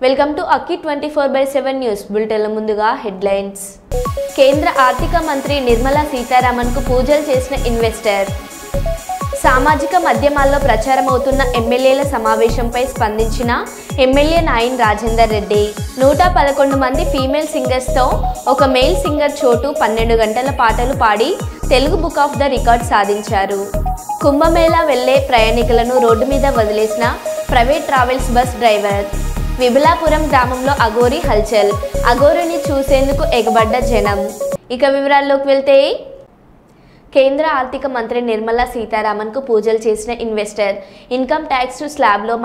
Welcome to Akki 24/7 news బులెటిన్ల ముందుగా headlines. కేంద్ర ఆర్థిక మంత్రి నిర్మలా సీతారామన్ కు పూజలు చేసిన ఇన్వెస్టర్. సామాజిక మాధ్యమాల్లో ప్రచారమవుతున్న ఎమ్మెల్యేల సమావేశంపై స్పందించిన ఎమ్మెల్యే నాయిన్ రాజేందర్ రెడ్డి. 111 మంది ఫీమేల్ సింగర్స్తో ఒక మేల్ సింగర్ చోటు 12 గంటల పాటలు పాడి Telugu book of the record సాధించారు. కుంభమేళా వెళ్లే ప్రయాణికులను రోడ్డు మీద వదిలేసిన ప్రైవేట్ ట్రావెల్స్ బస్ డ్రైవర్. విబలాపురం గ్రామంలో అఘోరి హల్చల్. అఘోరిని చూసేందుకు ఎగబడ్డ జనం. ఇక వివరాల్లోకి వెళ్తే, కేంద్ర ఆర్థిక మంత్రి నిర్మలా సీతారామన్ కు పూజలు చేసిన ఇన్వెస్టర్. ఇన్కమ్ ట్యాక్స్ స్లాబ్లో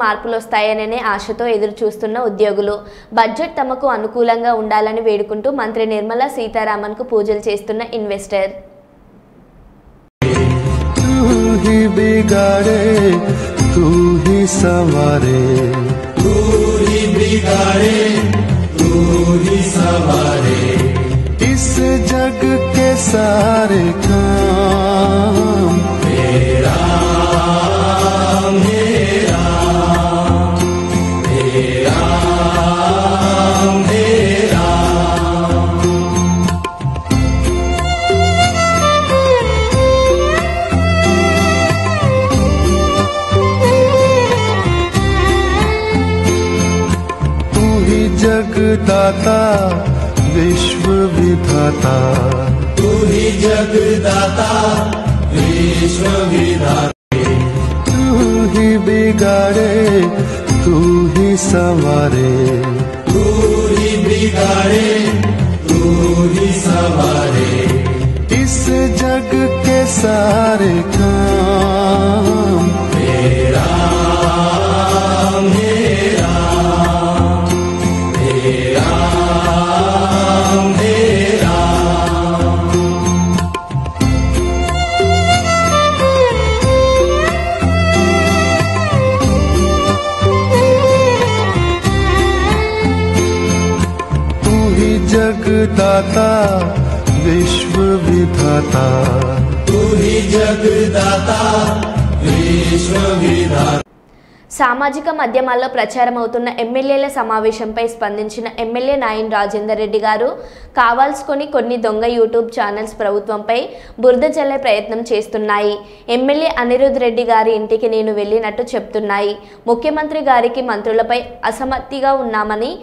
మార్పులు వస్తాయనే ఆశతో ఎదురు చూస్తున్న ఉద్యోగులు. బడ్జెట్ తమకు అనుకూలంగా ఉండాలని వేడుకుంటూ మంత్రి నిర్మలా సీతారామన్ కు పూజలు చేస్తున్న ఇన్వెస్టర్. तू ही सवारे, तू ही बिगाड़े, तू ही सवारे इस जग के सारे काम। मेरा मेरा मेरा मेरा जगदाता विश्व विधाता, तू ही जगदाता विश्व विधाता, तू ही बिगाड़े, तू ही संवारे, तू ही बिगाड़े, तू ही संवारे इस जग के सारे काम। मेरा मेरा जगदाता विश्व विधाता, तू ही जगदाता विश्व विधाता. సామాజిక మాధ్యమాల్లో ప్రచారమవుతున్న ఎమ్మెల్యేల సమావేశంపై స్పందించిన ఎమ్మెల్యే నాయిన్ రాజేందర్ రెడ్డి గారు కావాల్సుకొని కొన్ని దొంగ యూట్యూబ్ ఛానల్స్ ప్రభుత్వంపై బురద జల్లే ప్రయత్నం చేస్తున్నాయి. ఎమ్మెల్యే అనిరుద్ రెడ్డి గారి ఇంటికి నేను వెళ్ళినట్టు చెప్తున్నాయి. ముఖ్యమంత్రి గారికి మంత్రులపై అసమ్మతిగా ఉన్నామని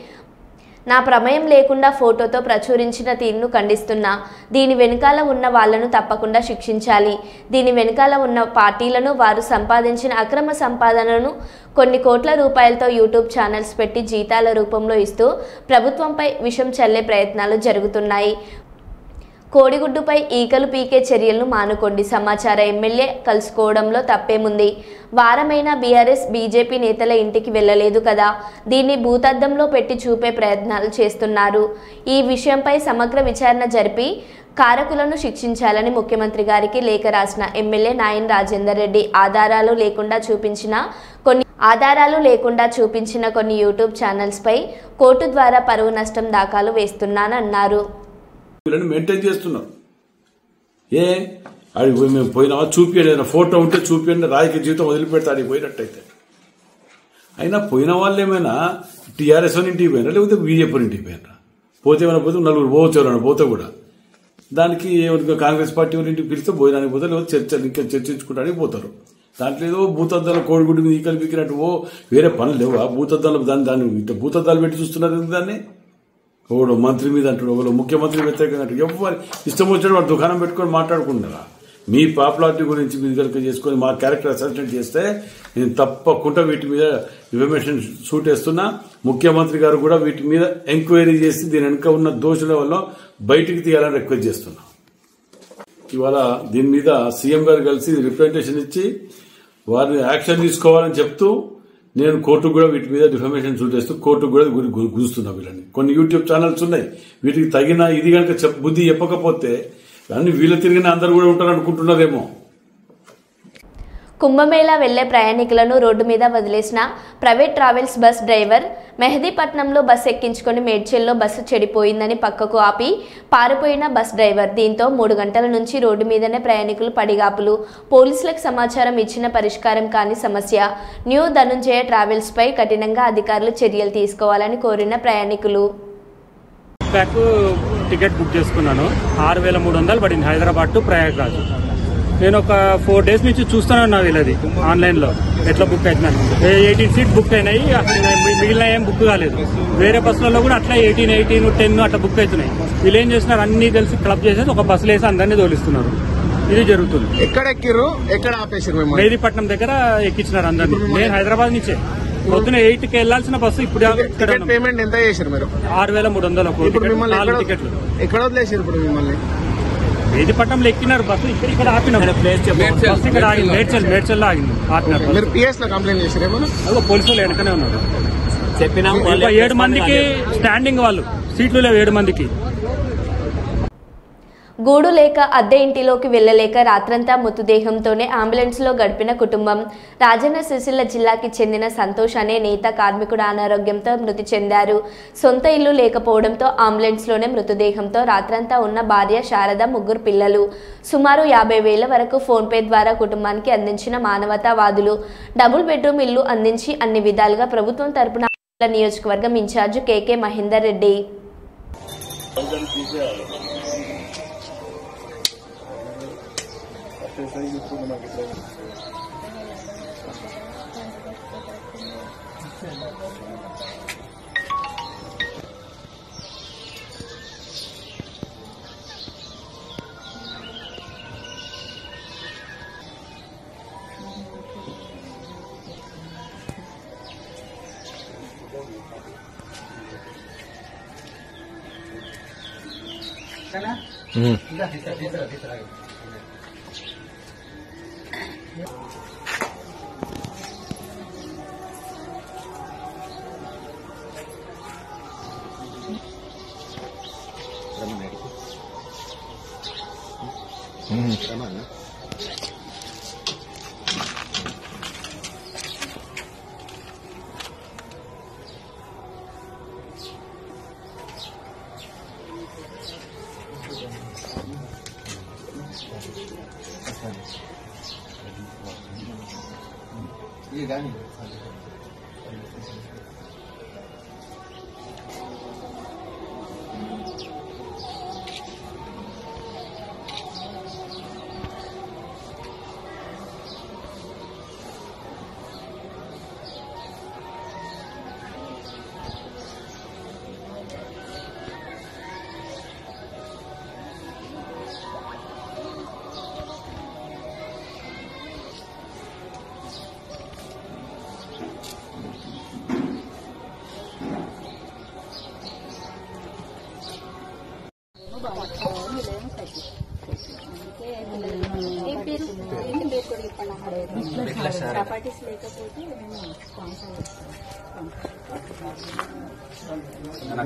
నా ప్రమేయం లేకుండా ఫోటోతో ప్రచురించిన తీరును ఖండిస్తున్నా. దీని వెనుకాల ఉన్న వాళ్లను తప్పకుండా శిక్షించాలి. దీని వెనుకాల ఉన్న పార్టీలను వారు సంపాదించిన అక్రమ సంపాదనను కొన్ని కోట్ల రూపాయలతో యూట్యూబ్ ఛానల్స్ పెట్టి జీతాల రూపంలో ఇస్తూ ప్రభుత్వంపై విషం చల్లే ప్రయత్నాలు జరుగుతున్నాయి. కోడిగుడ్డుపై ఈకలు పీకే చర్యలను మానుకోండి. సమాచార ఎమ్మెల్యే కలుసుకోవడంలో తప్పేముంది? వారమైనా బీఆర్ఎస్ బీజేపీ నేతల ఇంటికి వెళ్ళలేదు కదా. దీన్ని భూతద్దంలో పెట్టి చూపే ప్రయత్నాలు చేస్తున్నారు. ఈ విషయంపై సమగ్ర విచారణ జరిపి కారకులను శిక్షించాలని ముఖ్యమంత్రి గారికి లేఖ రాసిన ఎమ్మెల్యే నాయిన్ రాజేందర్ రెడ్డి ఆధారాలు లేకుండా చూపించిన కొన్ని యూట్యూబ్ ఛానల్స్పై కోర్టు ద్వారా పరువు నష్టం దాఖలు వేస్తున్నానన్నారు. మెయింటైన్ చేస్తున్నాం. అడిగి మేము పోయినామా చూపించండి, ఫోటో ఉంటే చూపించండి, రాజకీయ జీవితం వదిలిపెడితే అడిగి పోయినట్టయితే. అయినా పోయిన వాళ్ళు ఏమైనా టీఆర్ఎస్ అని ఇంటికి పోయినా లేకపోతే బీజేపీ ఇంటికి పోయినా, పోతే ఏమైనా పోతే నలుగురు పోవచ్చు పోతే కూడా దానికి కాంగ్రెస్ పార్టీ ఇంటికి పిలిస్తే భోజనానికి పోతే లేకపోతే ఇంకా చర్చించుకోవడానికి పోతారు. దాంట్లో ఏదో భూతద్దాల కోడిగుడ్డు మీద ఈకలు పీకినట్టు వేరే పనులు లేవు. ఆ భూతద్దాలు దాన్ని భూతద్దాలు పెట్టి చూస్తున్నారు. దాన్ని ఒకడు మంత్రి మీద అంటాడు, ఒకడు ముఖ్యమంత్రి వ్యతిరేకంగా అంటాడు. ఎవరు ఇష్టం వచ్చినట్టు వాడు దుకాణం పెట్టుకొని మాట్లాడుకుంటున్నారా? మీ పాపులారిటీ గురించి మీరు కనుక చేసుకుని మా క్యారెక్టర్ అసెస్మెంట్ చేస్తే నేను తప్పకుండా వీటి మీద ఇన్ఫర్మేషన్ షూట్ వేస్తున్నా. ముఖ్యమంత్రి గారు కూడా వీటి మీద ఎంక్వైరీ చేసి దీని వెనుక ఉన్న దోషుల వల్ల బయటికి తీయాలని రిక్వెస్ట్ చేస్తున్నా. ఇవాళ దీని మీద సీఎం గారు కలిసి రిప్రజెంటేషన్ ఇచ్చి వారిని యాక్షన్ తీసుకోవాలని చెప్తూ నేను కోర్టుకు కూడా వీటి మీద డిఫర్మేషన్ షూట్ చేస్తూ కోర్టుకు కూడా గురుస్తున్నా. వీళ్ళని కొన్ని యూట్యూబ్ ఛానల్స్ ఉన్నాయి, వీటికి తగిన ఇది కనుక బుద్ధి చెప్పకపోతే అన్ని వీళ్ళ తిరిగిన అందరు కూడా ఉంటారు అనుకుంటున్నారేమో. కుంభమేళా వెళ్లే ప్రయాణికులను రోడ్డు మీద వదిలేసిన ప్రైవేట్ ట్రావెల్స్ బస్ డ్రైవర్ మెహదీపట్నంలో బస్సు ఎక్కించుకొని మేడ్చల్లో బస్సు చెడిపోయిందని పక్కకు ఆపి పారిపోయిన బస్ డ్రైవర్. దీంతో 3 గంటల నుంచి రోడ్డు మీదనే ప్రయాణికులు పడిగాపులు. పోలీసులకు సమాచారం ఇచ్చిన పరిష్కారం కాని సమస్య. న్యూ ధనుంజయ ట్రావెల్స్ పై కఠినంగా అధికారులు చర్యలు తీసుకోవాలని కోరిన ప్రయాణికులు. టికెట్ బుక్ చేసుకున్నాను. 6,300 పడింది హైదరాబాద్ టు ప్రయాగ్రాజ్. నేను ఒక 4 days నుంచి చూస్తున్నాను వీళ్ళది ఆన్లైన్లో ఎట్లా బుక్ అవుతున్నాను. 18 సీట్ బుక్ అయినాయి, అసలు మిగిలిన ఏం బుక్ కాలేదు. వేరే బస్సులలో కూడా అట్లా 18, 10 అట్లా బుక్ అవుతున్నాయి. వీళ్ళు ఏం చేస్తున్నారు, అన్ని కలిసి క్లబ్ చేసేసి ఒక బస్సులు వేసి అందరినీ తోలిస్తున్నారు. ఇది జరుగుతుంది. ఎక్కడ ఎక్కిరు, ఎక్కడ ఆపేసారు? మెహదీపట్నం దగ్గర ఎక్కించినారు అందరినీ. నేను హైదరాబాద్ నుంచే పొద్దున 8కి వెళ్లాల్సిన బస్సు ఇప్పుడు పేమెంట్ ఎంత చేశారు మీరు? 6,300 టికెట్లు. ఎక్కడ వదిలేసారు ఇప్పుడు మిమ్మల్ని? మెహదీపట్నంలో ఎక్కినారు బస్సు, ఇక్కడ ఆపినారు. బస్సు ఇక్కడ ఆగింది, మేడ్చల్లో ఆగింది, ఆపినారు. మీరు PS లో కంప్లైంట్ చేశారేమో? అదో పోలీసులు వెనకనే ఉన్నారు. చెప్పినా 7 మందికి స్టాండింగ్, వాళ్ళు సీట్లు లేవు 7 మందికి. గూడు లేక అద్దె ఇంటిలోకి వెళ్లలేక రాత్రంతా మృతదేహంతోనే అంబులెన్స్లో గడిపిన కుటుంబం. రాజన్న సిరిసిల్ల జిల్లాకి చెందిన సంతోష్ అనే నేత కార్మికుడు అనారోగ్యంతో మృతి చెందారు. సొంత ఇల్లు లేకపోవడంతో అంబులెన్స్లోనే మృతదేహంతో రాత్రంతా ఉన్న భార్య శారద, 3 పిల్లలు. సుమారు 50,000 వరకు ఫోన్పే ద్వారా కుటుంబానికి అందించిన మానవతావాదులు. డబుల్ బెడ్రూమ్ ఇల్లు అందించి అన్ని విధాలుగా ప్రభుత్వం తరపున నియోజకవర్గం ఇన్ఛార్జ్ కేకే మహేందర్ రెడ్డి.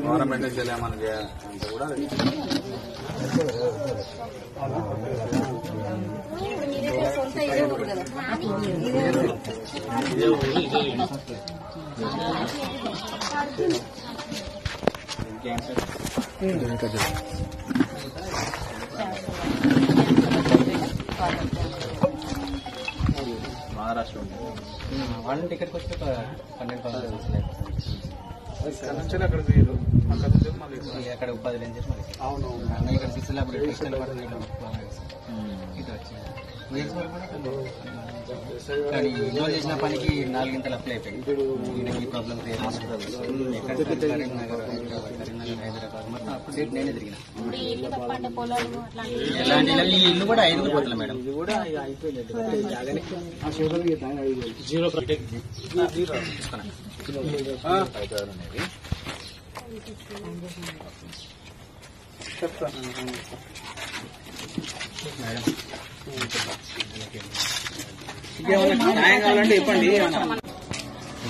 గవర్నమెంట్ చేయలేమని కూడా మహారాష్ట్ర వాళ్ళ టికెట్కి వచ్చి 12,000 అక్కడ ఉపాధి లేని చేసి అవును ఇక్కడ సిస్టల్ కానీ ఇన్వాల్వ్ చేసిన పనికి 4 గంటలు అప్లై అయిపోయింది. ఈ ప్రాబ్లం కరీంనగర్, హైదరాబాద్ మొత్తం అప్పుడు డేట్ నేనే తిరిగిన. ఎలాంటి ఇల్లు కూడా 5 పోతుంది మేడం. ఇది కూడా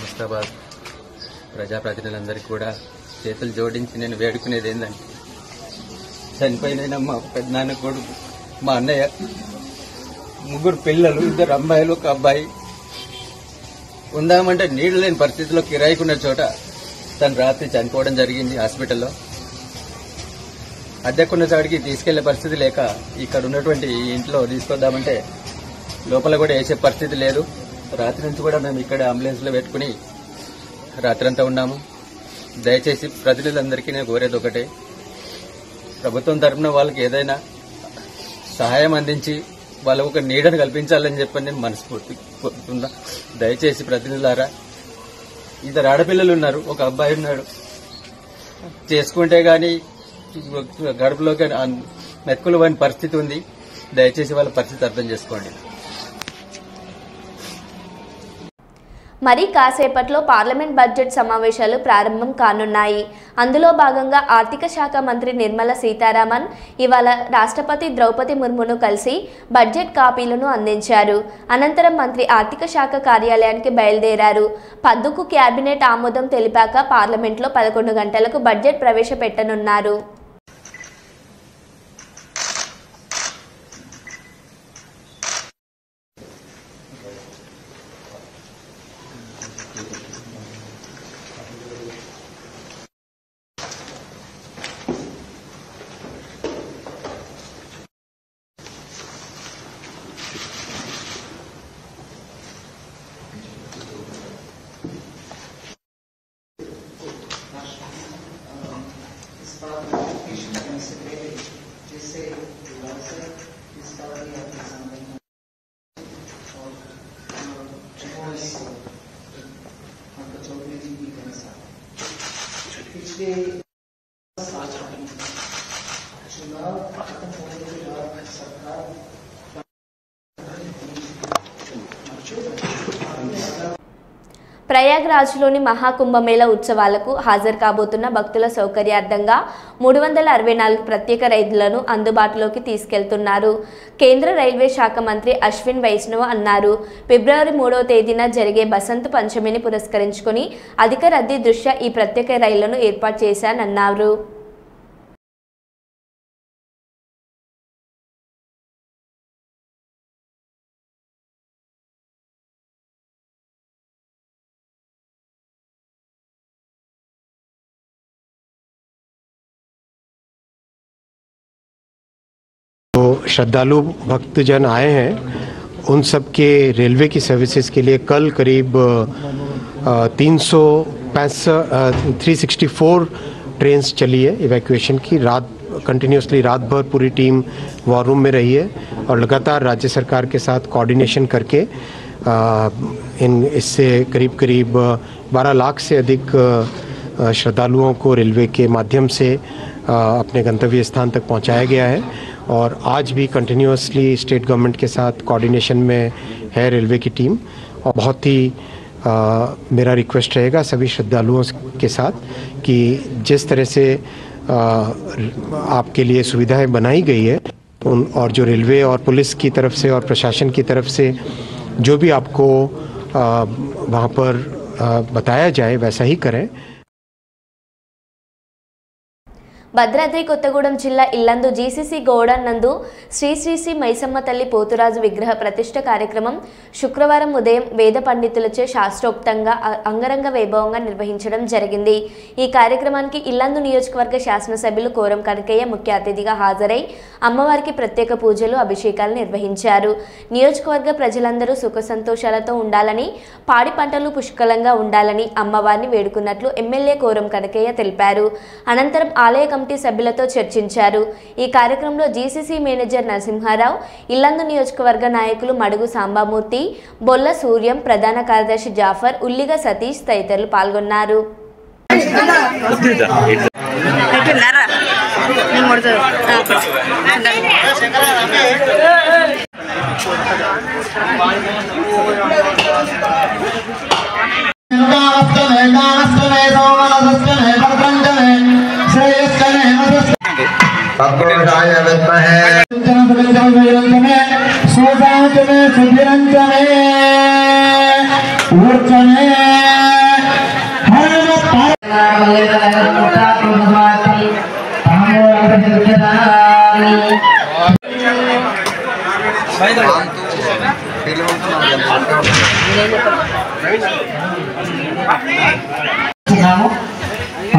ముస్తాబాద్ ప్రజాప్రతినిధులందరికీ కూడా చేతులు జోడించి నేను వేడుకునేది ఏంటంటే, చనిపోయిన మా పెద్దనాన్న కొడుకు, మా అన్నయ్య ముగ్గురు పిల్లలు, 2 అమ్మాయిలు, 1 అబ్బాయి. ఉందామంటే నీళ్లు లేని పరిస్థితిలో కిరాయికున్న చోట తను రాత్రి చనిపోవడం జరిగింది హాస్పిటల్లో. అద్దెకున్న చోటికి తీసుకెళ్లే పరిస్థితి లేక ఇక్కడ ఉన్నటువంటి ఈ ఇంట్లో తీసుకొద్దామంటే లోపల కూడా వేసే పరిస్థితి లేదు. రాత్రి నుంచి కూడా మేము ఇక్కడ అంబులెన్స్ లో పెట్టుకుని రాత్రంతా ఉన్నాము. దయచేసి ప్రజలందరికీ నేను కోరేది ఒకటే, ప్రభుత్వం తరఫున వాళ్ళకి ఏదైనా సహాయం అందించి వాళ్ళకు ఒక నీడను కల్పించాలని చెప్పని నేను మనస్ఫూర్తి కోరుతున్నా. దయచేసి ప్రతినిధులారా, 2 ఆడపిల్లలు ఉన్నారు, 1 అబ్బాయి ఉన్నాడు. చేసుకుంటే గాని గడుపులోకి మెతుకులు పోయిన పరిస్థితి ఉంది. దయచేసి వాళ్ళ పరిస్థితి అర్థం చేసుకోండి. మరి కాసేపట్లో పార్లమెంట్ బడ్జెట్ సమావేశాలు ప్రారంభం కానున్నాయి. అందులో భాగంగా ఆర్థిక శాఖ మంత్రి నిర్మలా సీతారామన్ ఇవాళ రాష్ట్రపతి ద్రౌపది ముర్మును కలిసి బడ్జెట్ కాపీలను అందించారు. అనంతరం మంత్రి ఆర్థిక శాఖ కార్యాలయానికి బయలుదేరారు. పద్దుకు కేబినెట్ ఆమోదం తెలిపాక పార్లమెంట్లో 11 గంటలకు బడ్జెట్ ప్రవేశపెట్టనున్నారు. ప్రయాగ్రాజ్లోని మహాకుంభమేళ ఉత్సవాలకు హాజరు కాబోతున్న భక్తుల సౌకర్యార్థంగా 364 ప్రత్యేక రైళ్లను అందుబాటులోకి తీసుకెళ్తున్నారు. కేంద్ర రైల్వే శాఖ మంత్రి అశ్విన్ వైష్ణవ్ అన్నారు. ఫిబ్రవరి 3వ తేదీన జరిగే బసంత పంచమిని పురస్కరించుకుని అధిక రద్దీ దృష్ట్యా ఈ ప్రత్యేక రైళ్లను ఏర్పాటు చేశానన్నారు. श्रद्धालु भक्तजन आए हैं, उन सब के रेलवे की सर्विसेज के लिए कल करीब 364 ट्रेन्स चली है इवैक्यूएशन की। रात कंटिन्यूसली रात भर पूरी टीम वॉर रूम में रही है और लगातार राज्य सरकार के साथ कोऑर्डिनेशन करके इससे करीब 12 लाख से अधिक श्रद्धालुओं को रेलवे के माध्यम से अपने गंतव्य स्थान तक पहुंचाया गया है। और आज भी कंटिन्यूसली स्टेट गवर्नमेंट के साथ कोऑर्डिनेशन में है रेलवे की टीम। और बहुत ही मेरा रिक्वेस्ट रहेगा सभी श्रद्धालुओं के साथ कि जिस तरह से आपके लिए सुविधाएं बनाई गई है और जो रेलवे और पुलिस की तरफ से और प्रशासन की तरफ से जो भी आपको वहाँ पर बताया जाए वैसा ही करें। భద్రాద్రి కొత్తగూడెం జిల్లా ఇల్లందు జీసీసీ గోడౌన్ నందు శ్రీ మైసమ్మ తల్లి పోతురాజు విగ్రహ ప్రతిష్ఠ కార్యక్రమం శుక్రవారం ఉదయం వేద పండితులచే శాస్త్రోక్తంగా అంగరంగ వైభవంగా నిర్వహించడం జరిగింది. ఈ కార్యక్రమానికి ఇల్లందు నియోజకవర్గ శాసనసభ్యులు కోరం కనకయ్య ముఖ్య అతిథిగా హాజరై అమ్మవారికి ప్రత్యేక పూజలు అభిషేకాలు నిర్వహించారు. నియోజకవర్గ ప్రజలందరూ సుఖ సంతోషాలతో ఉండాలని, పాడి పంటలు పుష్కలంగా ఉండాలని అమ్మవారిని వేడుకున్నట్లు ఎమ్మెల్యే కోరం కనకయ్య తెలిపారు. అనంతరం ఆలయ కమిటీ సభ్యులతో చర్చించారు. ఈ కార్యక్రమంలో జీసీసీ మేనేజర్ నరసింహారావు, ఇల్లందు నియోజకవర్గ నాయకులు మడుగు సాంబామూర్తి, బొల్ల సూర్యం, ప్రధాన కార్యదర్శి జాఫర్, ఉల్లిగ సతీష్ తదితరులు పాల్గొన్నారు.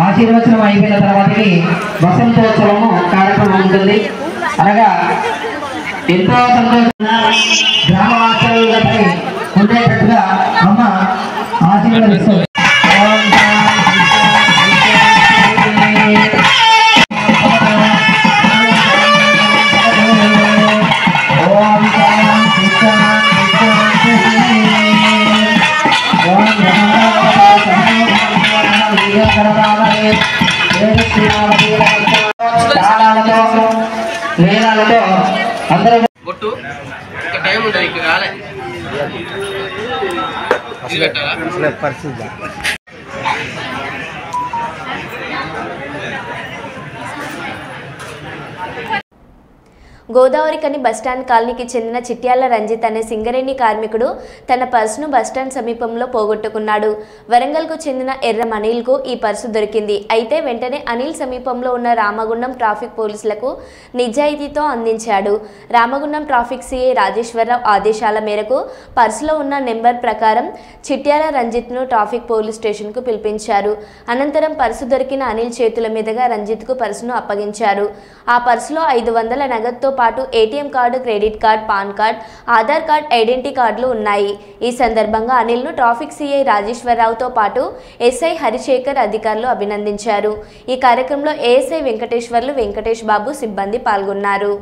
ఆశీర్వచనం అయిపోయిన తర్వాతకి వసంతోత్సవము కార్యక్రమం ఉంటుంది. అనగా ఎంతో సంతోషంగా గ్రామవాసులపై ఉండేటట్టుగా అమ్మ ఆశీర్వదిస్తుంది. వేదాలతో అందరూ బొట్టు ఒక టైం ఉంటుంది ఇక్కడ రాలే పరిస్థితి. గోదావరికని బస్టాండ్ కాలనీకి చెందిన చిట్యాల రంజిత్ అనే సింగరేణి కార్మికుడు తన పర్సును బస్టాండ్ సమీపంలో పోగొట్టుకున్నాడు. వరంగల్కు చెందిన ఎర్రం అనిల్కు ఈ పర్సు దొరికింది. అయితే వెంటనే అనిల్ సమీపంలో ఉన్న రామగుండం ట్రాఫిక్ పోలీసులకు నిజాయితీతో అందించాడు. రామగుండం ట్రాఫిక్ సిఐ రాజేశ్వరరావు ఆదేశాల మేరకు పర్సులో ఉన్న నెంబర్ ప్రకారం చిట్యాల రంజిత్ను ట్రాఫిక్ పోలీస్ స్టేషన్కు పిలిపించారు. అనంతరం పర్సు దొరికిన అనిల్ చేతుల మీదుగా రంజిత్కు పర్సును అప్పగించారు. ఆ పర్సులో 500 నగదుతో పాటు ATM card, credit card, pan card, Aadhaar card, identity కార్డులు ఉన్నాయి. ఈ సందర్భంగా అనిల్ను ట్రాఫిక్ సిఐ రాజేశ్వరరావుతో పాటు ఎస్ఐ హరిశేఖర్ అధికారులు అభినందించారు. ఈ కార్యక్రమంలో ఏఎస్ఐ వెంకటేశ్వర్లు, వెంకటేష్ బాబు సిబ్బంది పాల్గొన్నారు.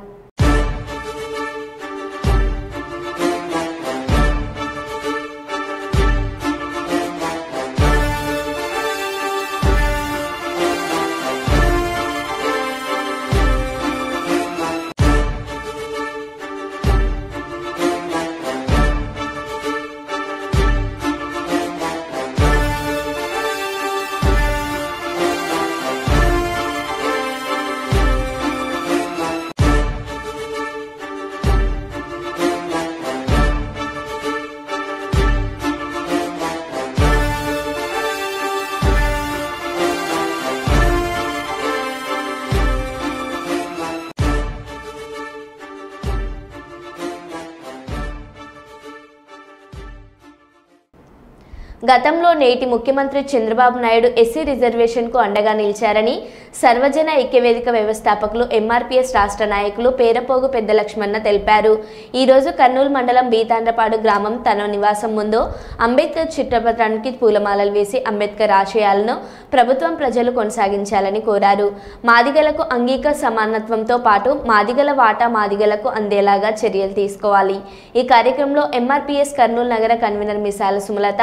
గతంలో నేటి ముఖ్యమంత్రి చంద్రబాబు నాయుడు ఎస్సీ రిజర్వేషన్కు అండగా నిలిచారని సర్వజన ఐక్యవేదిక వ్యవస్థాపకులు ఎంఆర్పీఎస్ రాష్ట్ర నాయకులు పేరపోగు పెద్ద లక్ష్మణ తెలిపారు. ఈరోజు కర్నూలు మండలం బీతాండ్రపాడు గ్రామం తన నివాసం ముందు అంబేద్కర్ చిత్రపటానికి పూలమాలలు వేసి అంబేద్కర్ ఆశయాలను ప్రభుత్వం ప్రజలు కొనసాగించాలని కోరారు. మాదిగలకు అంగీక సమానత్వంతో పాటు మాదిగల వాటా మాదిగలకు అందేలాగా చర్యలు తీసుకోవాలి. ఈ కార్యక్రమంలో ఎంఆర్పీఎస్ కర్నూలు నగర కన్వీనర్ మిసాల సుమలత,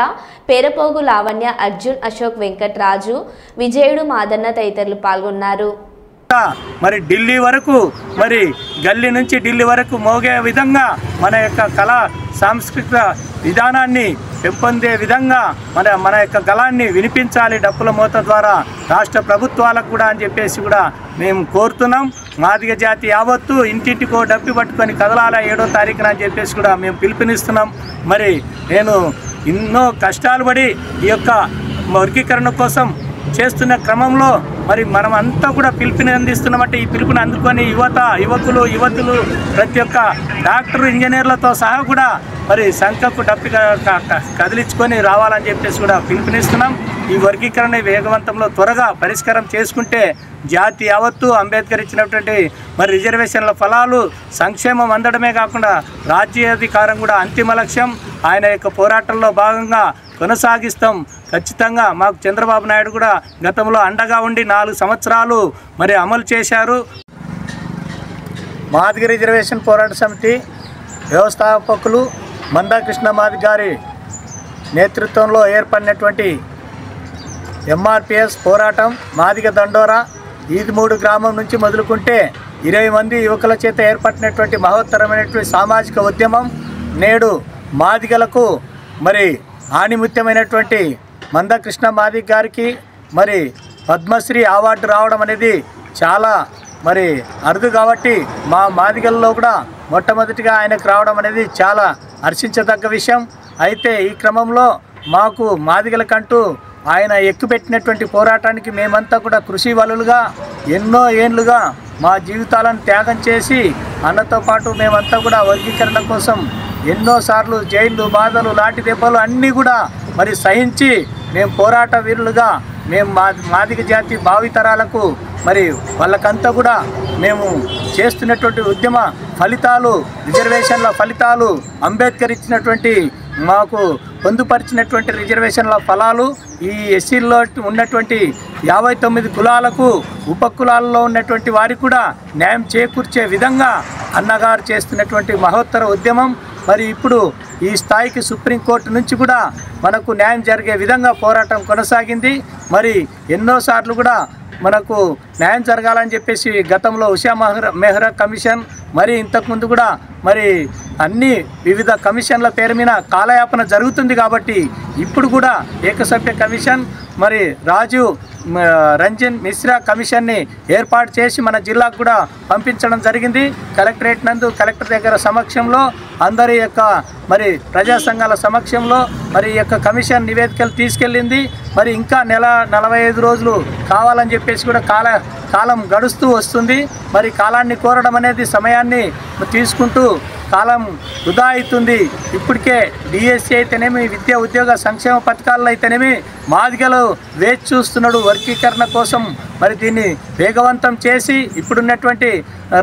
పేరపోగు లావణ్య, అర్జున్, అశోక్, వెంకట్ రాజు, విజయుడు, మాదన్న తదితరులు పాల్గొన్నారు. మరి ఢిల్లీ వరకు, మరి గల్లీ నుంచి ఢిల్లీ వరకు మోగే విధంగా మన యొక్క కళా సాంస్కృతిక విధానాన్ని పెంపొందే విధంగా మన యొక్క గళాన్ని వినిపించాలి డప్పుల మోత ద్వారా రాష్ట్ర ప్రభుత్వాలకు కూడా అని చెప్పేసి కూడా మేము కోరుతున్నాం. మాదిగ జాతి యావత్తు ఇంటింటికో డప్పి పట్టుకొని కదలాల 7వ తారీఖున అని చెప్పేసి కూడా మేము పిలుపునిస్తున్నాం. మరి నేను ఎన్నో కష్టాలు పడి ఈ యొక్క వర్గీకరణ కోసం చేస్తున్న క్రమంలో మరి మనం అంతా కూడా పిలుపుని అందిస్తున్నామంటే ఈ పిలుపుని అందుకొని యువతులు ప్రతి ఒక్క డాక్టర్, ఇంజనీర్లతో సహా కూడా మరి సంఖ్యకు డప్పి కదిలించుకొని రావాలని చెప్పేసి కూడా పిలుపునిస్తున్నాం. ఈ వర్గీకరణ వేగవంతంలో త్వరగా పరిష్కారం చేసుకుంటే జాతి యావత్తు అంబేద్కర్ ఇచ్చినటువంటి మరి రిజర్వేషన్ల ఫలాలు సంక్షేమం అందడమే కాకుండా రాజ్యాధికారం కూడా అంతిమ లక్ష్యం. ఆయన యొక్క పోరాటంలో భాగంగా కొనసాగిస్తాం. ఖచ్చితంగా మాకు చంద్రబాబు నాయుడు కూడా గతంలో అండగా ఉండి 4 సంవత్సరాలు మరి అమలు చేశారు. మాదిగ రిజర్వేషన్ పోరాట సమితి వ్యవస్థాపకులు మందాకృష్ణ మాదిగ గారి నేతృత్వంలో ఏర్పడినటువంటి ఎంఆర్పిఎస్ పోరాటం మాదిగ దండోరా ఈదిమూడు గ్రామం నుంచి మొదలుకుంటే 20 మంది యువకుల చేత ఏర్పడినటువంటి మహోత్తరమైనటువంటి సామాజిక ఉద్యమం నేడు మాదిగలకు మరి ఆణిముత్యమైనటువంటి మందకృష్ణ మాదిగ గారికి మరి పద్మశ్రీ అవార్డు రావడం అనేది చాలా మరి అరుదు కాబట్టి మా మాదిగల్లో కూడా మొట్టమొదటిగా ఆయనకు రావడం అనేది చాలా హర్షించదగ్గ విషయం. అయితే ఈ క్రమంలో మాకు మాదిగలకంటూ ఆయన ఎక్కుపెట్టినటువంటి పోరాటానికి మేమంతా కూడా కృషి వలులుగా ఎన్నో ఏళ్లుగా మా జీవితాలను త్యాగం చేసి అన్నతో పాటు మేమంతా కూడా వర్గీకరణ కోసం ఎన్నోసార్లు జైళ్ళు, బాధలు, లాఠీ దెబ్బలు అన్నీ కూడా మరి సహించి మేము పోరాట వీరులుగా మేము మాదిగ జాతి భావితరాలకు మరి వాళ్ళకంతా కూడా మేము చేస్తున్నటువంటి ఉద్యమ ఫలితాలు, రిజర్వేషన్ల ఫలితాలు, అంబేద్కర్ ఇచ్చినటువంటి మాకు పొందుపరిచినటువంటి రిజర్వేషన్ల ఫలాలు ఈ ఎస్సీల్లో ఉన్నటువంటి 59 కులాలకు, ఉప కులాల్లో ఉన్నటువంటి వారికి కూడా న్యాయం చేకూర్చే విధంగా అన్నగారు చేస్తున్నటువంటి మహోత్తర ఉద్యమం మరి ఇప్పుడు ఈ స్థాయికి సుప్రీంకోర్టు నుంచి కూడా మనకు న్యాయం జరిగే విధంగా పోరాటం కొనసాగింది. మరి ఎన్నోసార్లు కూడా మనకు న్యాయం జరగాలని చెప్పేసి గతంలో ఉషా మెహ్రా కమిషన్ మరి ఇంతకుముందు కూడా మరి అన్ని వివిధ కమిషన్ల పేరు మీద కాలయాపన జరుగుతుంది కాబట్టి ఇప్పుడు కూడా ఏకసభ్య కమిషన్ మరి రాజీవ్ రంజన్ మిశ్రా కమిషన్ని ఏర్పాటు చేసి మన జిల్లాకు కూడా పంపించడం జరిగింది. కలెక్టరేట్ నందు కలెక్టర్ దగ్గర సమక్షంలో అందరి యొక్క మరి ప్రజా సంఘాల సమక్షంలో మరి ఈ యొక్క కమిషన్ నివేదికలు తీసుకెళ్ళింది. మరి ఇంకా నెల 45 రోజులు కావాలని చెప్పేసి కూడా కాలం గడుస్తూ వస్తుంది. మరి కాలాన్ని కోరడం అనేది సమయాన్ని తీసుకుంటూ కాలం వృధా అవుతుంది. ఇప్పటికే డిఎస్సి అయితేనేమి, విద్యా ఉద్యోగ సంక్షేమ పథకాల్లో అయితేనేమి మాదిగలు వేచి చూస్తున్నాడు వర్గీకరణ కోసం. మరి దీన్ని వేగవంతం చేసి ఇప్పుడున్నటువంటి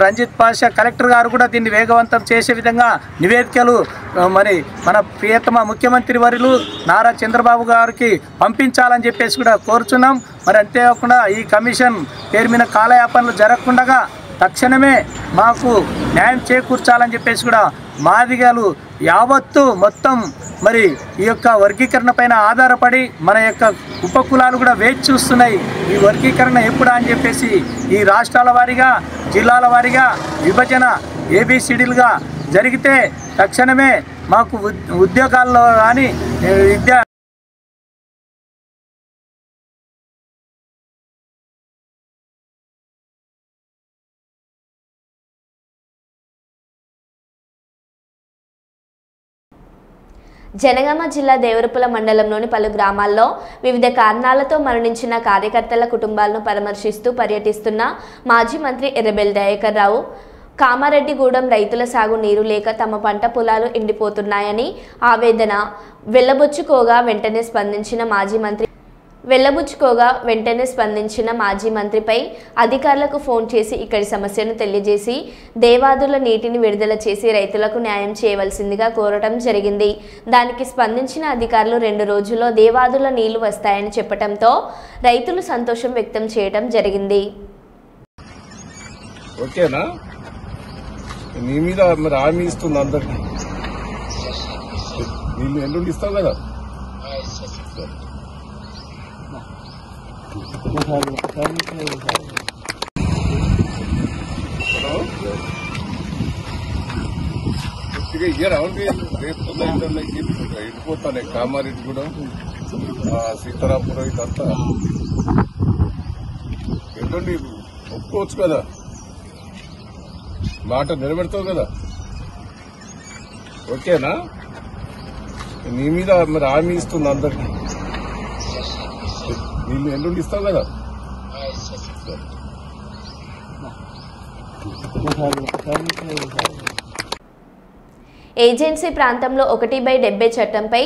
రంజిత్ పాషా కలెక్టర్ గారు కూడా దీన్ని వేగవంతం చేసే విధంగా నివేదికలు మరి మన ప్రియతమ ముఖ్యమంత్రి వర్యులు నారా చంద్రబాబు గారికి పంపించాలని చెప్పేసి కూడా కోరుచున్నాం. మరి అంతేకాకుండా ఈ కమిషన్ పేరు మీద కాలయాపనలు జరగకుండా తక్షణమే మాకు న్యాయం చేకూర్చాలని చెప్పేసి కూడా మాదిగలు యావత్తు మొత్తం మరి ఈ యొక్క వర్గీకరణ పైన ఆధారపడి మన యొక్క ఉపకులాలు కూడా వేచి చూస్తున్నాయి. ఈ వర్గీకరణ ఎప్పుడా అని చెప్పేసి ఈ రాష్ట్రాల వారీగా, జిల్లాల వారీగా విభజన ఏబిసిడీలుగా జరిగితే తక్షణమే మాకు ఉద్యోగాల్లో కానీ విద్యా జనగామ జిల్లా దేవరపుల మండలంలోని పలు గ్రామాల్లో వివిధ కారణాలతో మరణించిన కార్యకర్తల కుటుంబాలను పరామర్శిస్తూ పర్యటిస్తున్న మాజీ మంత్రి ఎర్రబెల్లి దయాకర్ రావు కామారెడ్డిగూడెం రైతుల సాగు నీరు లేక తమ పంట పొలాలు ఎండిపోతున్నాయని ఆవేదన వెళ్లబుచ్చుకోగా వెంటనే స్పందించిన మాజీ మంత్రిపై అధికారులకు ఫోన్ చేసి ఇక్కడి సమస్యను తెలియజేసి దేవాదుల నీటిని విడుదల చేసి రైతులకు న్యాయం చేయవలసిందిగా కోరటం జరిగింది. దానికి స్పందించిన అధికారులు 2 రోజుల్లో దేవాదుల నీళ్లు వస్తాయని చెప్పడంతో రైతులు సంతోషం వ్యక్తం చేయడం జరిగింది. ఓకేనా? నీ మీద మరి హామీ ఇస్తుంది అందరికి. నీళ్ళు ఎల్లుండి ఇస్తావు కదా. వెళ్ళిపోతానే కామారెడ్డి కూడా సీతారాపురం ఇదంతా ఎల్లుండి ఒప్పుకోవచ్చు కదా, మాట నిలబెడతావు కదా. ఓకేనా? నీ మీద మరి హామీ ఇస్తుంది అందరికి. నీళ్ళు ఎల్లుండి ఇస్తావు కదా. ఏజెన్సీ ప్రాంతంలో 1/70 చట్టంపై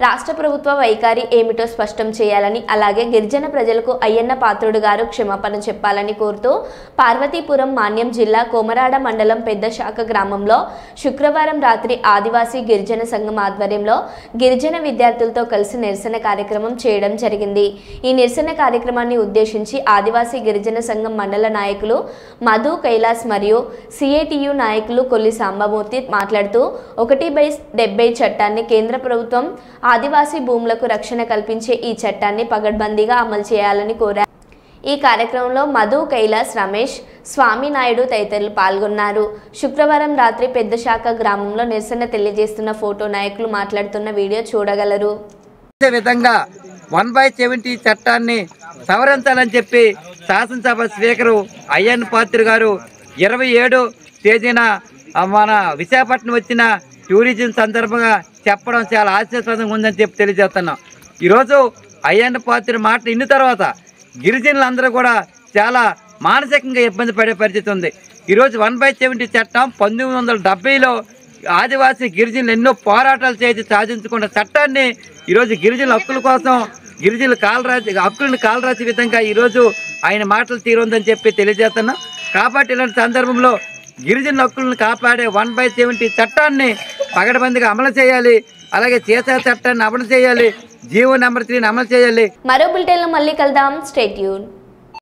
రాష్ట్ర ప్రభుత్వ వైఖరి ఏమిటో స్పష్టం చేయాలని, అలాగే గిరిజన ప్రజలకు అయ్యన్న పాత్రుడు గారు క్షమాపణ చెప్పాలని కోరుతూ పార్వతీపురం మాన్యం జిల్లా కోమరాడ మండలం పెద్ద శాఖ గ్రామంలో శుక్రవారం రాత్రి ఆదివాసీ గిరిజన సంఘం ఆధ్వర్యంలో గిరిజన విద్యార్థులతో కలిసి నిరసన కార్యక్రమం చేయడం జరిగింది. ఈ నిరసన కార్యక్రమాన్ని ఉద్దేశించి ఆదివాసీ గిరిజన సంఘం మండల నాయకులు మధు కైలాస్ మరియు సిఐటియు నాయకులు కొల్లి సాంబమూర్తి మాట్లాడుతూ 1/70 చట్టాన్ని కేంద్ర ప్రభుత్వం ఆదివాసీ భూములకు రక్షణ కల్పించే ఈ చట్టాన్ని పగడ్బందీగా అమలు చేయాలని కోరారు. ఈ కార్యక్రమంలో మధు కైలాస్, రమేష్, స్వామి నాయుడు తదితరులు పాల్గొన్నారు. శుక్రవారం రాత్రి పెద్ద శాఖ గ్రామంలో నిరసన తెలియజేస్తున్న ఫోటో నాయకులు మాట్లాడుతున్న వీడియో చూడగలరు. విధంగా 1/70 చట్టాన్ని సవరించాలని చెప్పి శాసనసభ స్పీకరు అయ్యన్న పాత్రుడు గారు 27 తేదీన మన విశాఖపట్నం వచ్చిన టూరిజం సందర్భంగా చెప్పడం చాలా ఆశ్చర్యప్రదంగా ఉందని చెప్పి తెలియజేస్తున్నాం. ఈరోజు అయ్యన్న పాత్రుడు మాట ఇన్న తర్వాత గిరిజనులందరూ కూడా చాలా మానసికంగా ఇబ్బంది పడే పరిస్థితి ఉంది. ఈరోజు 1/70 చట్టం 1970లో ఆదివాసీ గిరిజనులు ఎన్నో పోరాటాలు చేసి సాధించుకున్న చట్టాన్ని ఈరోజు గిరిజనుల హక్కుల కోసం గిరిజనుల హక్కులను కాలరాసే విధంగా ఈరోజు ఆయన మాటలు తీరుందని చెప్పి తెలియజేస్తున్నా. కాబట్టి ఇలాంటి సందర్భంలో గిరిజన హక్కులను కాపాడే 1/70 చట్టాన్ని పగడబందిగా అమలు చేయాలి. అలాగే చేసే చట్టాన్ని అమలు చేయాలి. జీవో నెంబర్ 3 అమలు చేయాలి. మరో బులెటిన్లో మళ్ళీ కలుద్దాం. Stay tune.